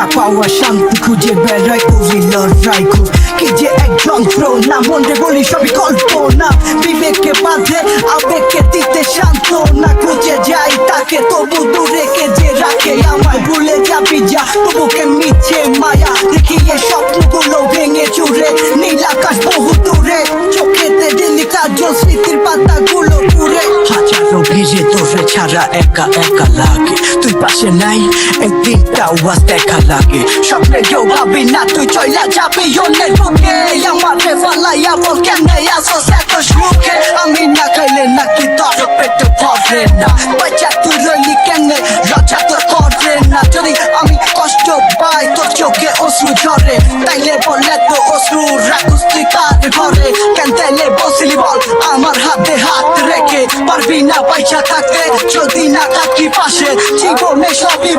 না পাওয়া শান্তি খুঁজে বেড়াই করি লড়াই খুব কি যে এক যন্ত্রণা মনে বলি সবই কল্পনা বিবেককে বাঁধে আবেগকে দিতে সান্ত্বনা খুঁজে যাই তাকে তবু দূরে কে যে রাখে আমায় ভুলে যাবি যা তবুকে মিছে মায়া দেখিয়ে স্বপ্নগুলো ভেঙে চুরে নীল আকাশ বহু দূরে চোখেতে দিলি কাজল স্মৃতির পাতাগুলো পুরে হাজারো ভিজে তোরে ছাড়া একা একা লাগে তুই পাশে নাই একদিনটা ওয়াজ দেখা লাগে স্বপ্নে কেউ ভাবি না তুই চইলা যাবি অন্যের বুকে আমারে ফালাইয়া বল কেনে আসস এত সুখে আমি না খাইলে নাকি তোর পেটে ভরে না বাচ্চা তুই রইলি কেনে লজ্জা তোর করে না যদি আমি কষ্ট পাই তোর চোখে অশ্রু ঝরে তাইলে বলে তো অশ্রু রাখুস তুই কার ঘরে কেন তাইলে বসলি বল আমার হাতে হাত রেখে পারবি না পয়সা থাকতে যদি না থাকি পাশে জীবনে সবই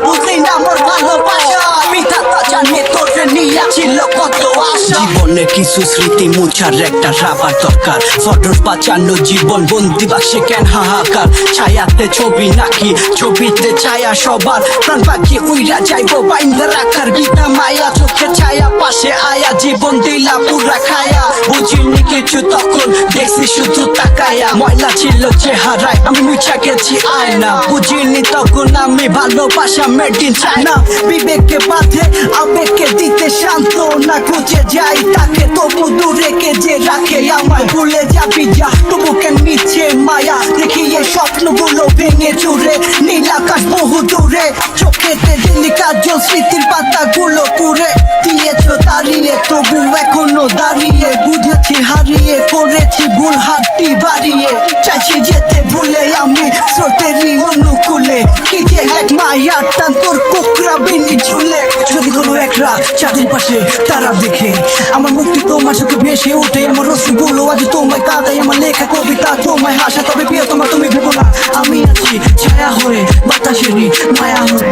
বুঝলি না মোর ভালোবাসা বিধাতা জানে তোরে নিয়ে ছিল কত আশা জীবনে কিছু স্মৃতি মুছার একটা রাবার দরকার ফটোর বাঁচানো জীবন বন্দি বাক্সে কেন হাহাকার ছায়াতে ছবি নাকি ছবিতে ছায়া সবার প্রাণ পাখি উইরা যাইবো বাইন্দা রাখার গীতা মায়া চোখে ছায়া পাশে আয়া জীবন দিলা পুরা খায়া বুঝিনি কিছু তখন দেখছি শুধু তাকায়া ময়লা ছিল চেহারায় আমি মুছা গেছি আয়না বুঝিনি তখন আমি ভালোবাসা মেডিন চাই না বিবেককে বাঁধে আবেগকে দিতে সান্ত্বনা খুঁজে যাই তাকে তবু দূরে কে যে রাখে আমায় ভুলে যাবি যা তবু কেন মিছে মায়া দেখিয়ে স্বপ্নগুলো ভেঙে চুরে নীল আকাশ বহু দূরে চোখেতে দিলি কাজল স্মৃতির পাতাগুলো পুরে দিয়েছ দাঁড়িয়ে তবু এখনো দাঁড়িয়ে বুঝেছি হারিয়ে করেছি ভুল হাতটি বাড়িয়ে চাইছি যেতে ভুলে আমি স্রোতেরই অনুকূলে কি যে এক মায়ার টান তোর কোকরা বিনি ঝুলে যদি কোনো এক রাত চাঁদের পাশে তারা দেখে আমার মুক্তি তোমার সাথে ভেসে ওঠে আমার রসগুলো আজ তোমায় কাঁদাই আমার লেখা কবিতা তোমায় হাসা তবে প্রিয় তোমার তুমি ভেবো না আমি আছি ছায়া হয়ে বাতাসেরই মায়া হয়ে